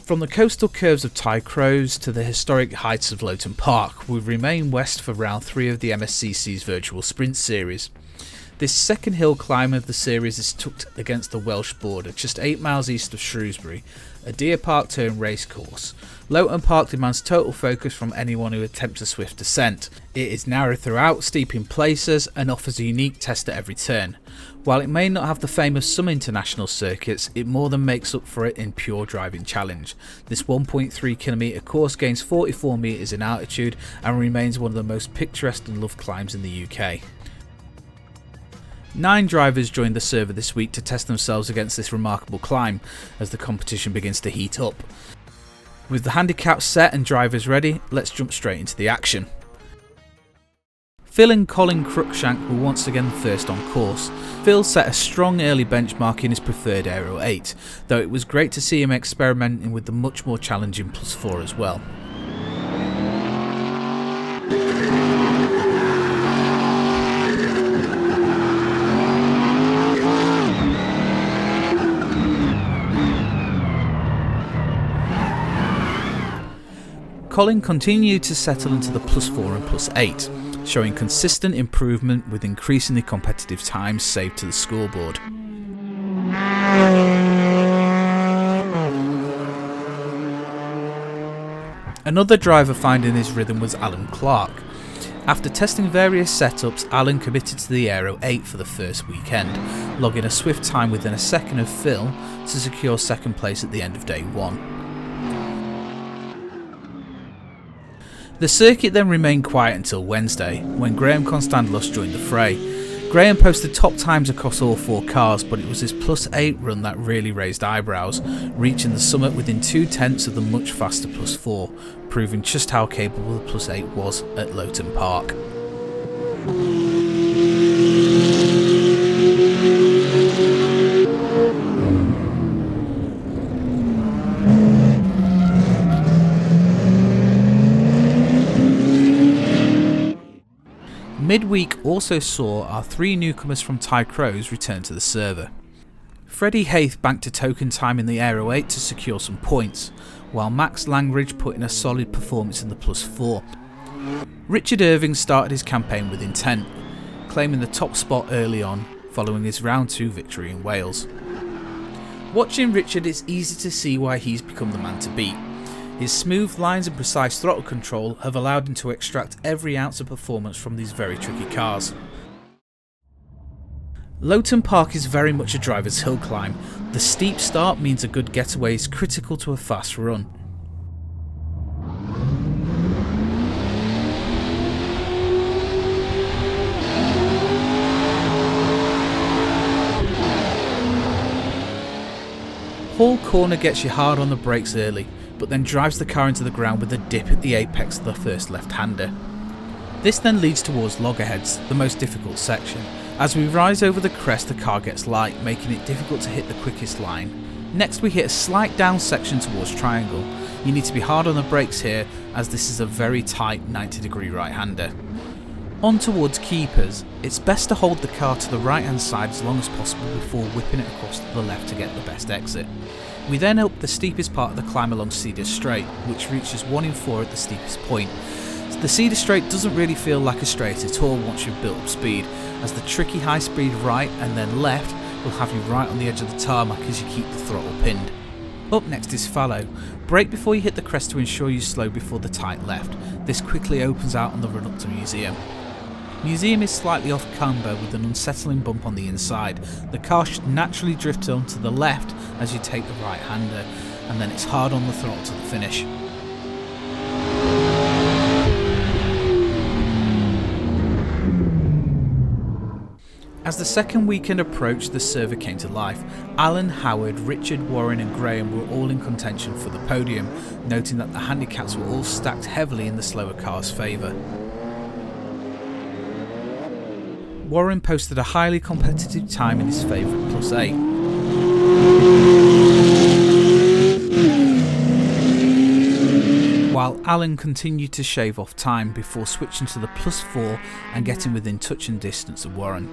From the coastal curves of Ty Croes to the historic heights of Loton Park, we remain west for round 3 of the MSCC's virtual sprint series. This second hill climb of the series is tucked against the Welsh border, just 8 miles east of Shrewsbury, a deer park turned racecourse. Loton Park demands total focus from anyone who attempts a swift ascent. It is narrow throughout, steep in places, and offers a unique test at every turn. While it may not have the fame of some international circuits, it more than makes up for it in pure driving challenge. This 1.3km course gains 44 metres in altitude and remains one of the most picturesque and loved climbs in the UK. 9 drivers joined the server this week to test themselves against this remarkable climb as the competition begins to heat up. With the handicaps set and drivers ready, let's jump straight into the action. Phil and Colin Cruikshank were once again first on course. Phil set a strong early benchmark in his preferred Aero 8, though it was great to see him experimenting with the much more challenging +4 as well. Colin continued to settle into the +4 and +8, showing consistent improvement with increasingly competitive times saved to the scoreboard. Another driver finding his rhythm was Alan Clark. After testing various setups, Alan committed to the Aero 8 for the first weekend, logging a swift time within a second of Phil to secure second place at the end of day 1. The circuit then remained quiet until Wednesday, when Graham Constantinos joined the fray. Graham posted top times across all 4 cars, but it was his +8 run that really raised eyebrows, reaching the summit within 2/10 of the much faster +4, proving just how capable the +8 was at Loton Park. Midweek also saw our 3 newcomers from Ty Croes return to the server. Freddie Hayth banked a token time in the Aero 8 to secure some points, while Max Langridge put in a solid performance in the +4. Richard Irving started his campaign with intent, claiming the top spot early on following his round 2 victory in Wales. Watching Richard, it's easy to see why he's become the man to beat. His smooth lines and precise throttle control have allowed him to extract every ounce of performance from these very tricky cars. Loton Park is very much a driver's hill climb. The steep start means a good getaway is critical to a fast run. Hall Corner gets you hard on the brakes early, but then drives the car into the ground with a dip at the apex of the first left-hander. This then leads towards loggerheads, the most difficult section. As we rise over the crest, the car gets light, making it difficult to hit the quickest line. Next we hit a slight down section towards Triangle. You need to be hard on the brakes here, as this is a very tight 90-degree right-hander. On towards Keepers, it's best to hold the car to the right hand side as long as possible before whipping it across to the left to get the best exit. We then up the steepest part of the climb along Cedar Straight, which reaches 1 in 4 at the steepest point. The Cedar Straight doesn't really feel like a straight at all once you've built up speed, as the tricky high speed right and then left will have you right on the edge of the tarmac as you keep the throttle pinned. Up next is Fallow. Brake before you hit the crest to ensure you slow before the tight left. This quickly opens out on the run up to Museum. Museum is slightly off camber with an unsettling bump on the inside. The car should naturally drift on to the left as you take the right hander, and then it's hard on the throttle to the finish. As the second weekend approached, the server came to life. Alan, Howard, Richard, Warren and Graham were all in contention for the podium, noting that the handicaps were all stacked heavily in the slower car's favour. Warren posted a highly competitive time in his favourite +8. While Alan continued to shave off time before switching to the +4 and getting within touching distance of Warren.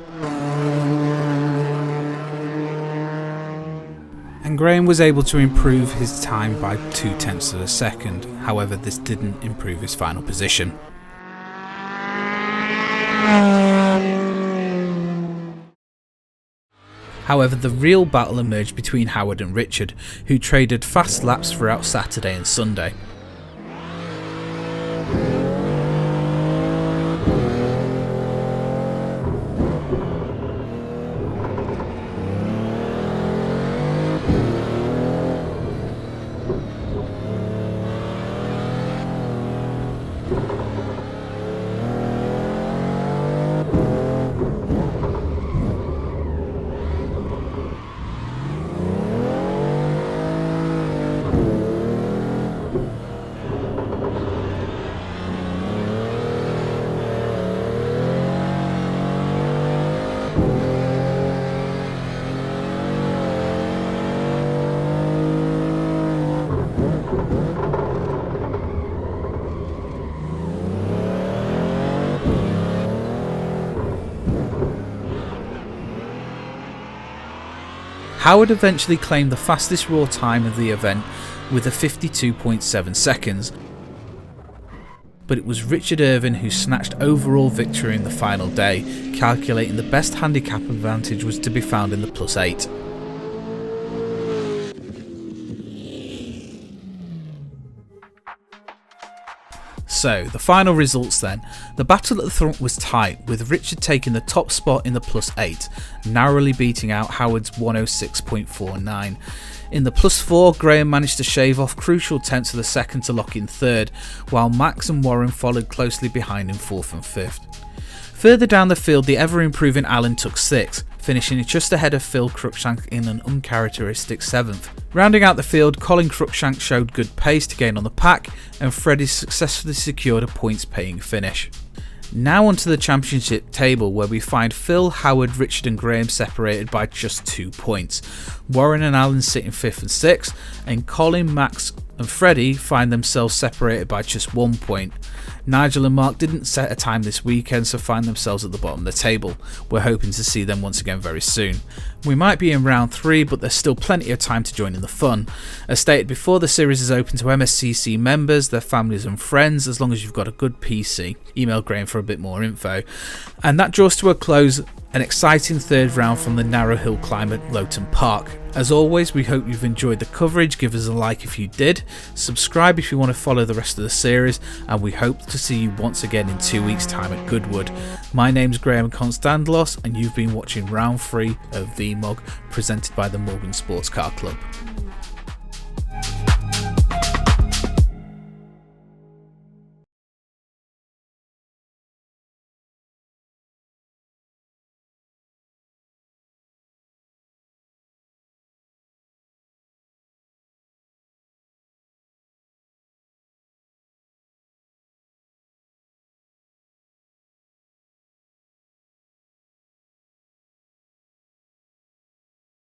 and Graham was able to improve his time by 0.2 of a second. However, this didn't improve his final position. However, the real battle emerged between Howard and Richard, who traded fast laps throughout Saturday and Sunday. Howard eventually claimed the fastest raw time of the event with a 52.7 seconds, but it was Richard Irvine who snatched overall victory in the final day, calculating the best handicap advantage was to be found in the +8. So, the final results then. The battle at the front was tight, with Richard taking the top spot in the +8, narrowly beating out Howard's 106.49. In the +4, Graham managed to shave off crucial tenths of the second to lock in third, while Max and Warren followed closely behind in 4th and 5th. Further down the field, the ever-improving Alan took 6th, finishing just ahead of Phil Cruikshank in an uncharacteristic 7th. Rounding out the field, Colin Cruikshank showed good pace to gain on the pack, and Freddie successfully secured a points-paying finish. Now onto the championship table, where we find Phil, Howard, Richard and Graham separated by just 2 points. Warren and Alan sitting 5th and 6th, and Colin, Max and Freddie find themselves separated by just 1 point. Nigel and Mark didn't set a time this weekend, so find themselves at the bottom of the table. We're hoping to see them once again very soon. We might be in round 3, but there's still plenty of time to join in the fun. As stated before, the series is open to MSCC members, their families and friends, as long as you've got a good PC. Email Graham for a bit more info. And that draws to a close an exciting third round from the narrow hill climb at Loton Park. As always, we hope you've enjoyed the coverage. Give us a like if you did, subscribe if you want to follow the rest of the series, and we hope to see you once again in 2 weeks' time at Goodwood. My name's Graham Constandalos, and you've been watching round 3 of Vmog, presented by the Morgan Sports Car Club.